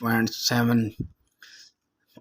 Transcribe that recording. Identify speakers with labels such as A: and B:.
A: 0.7،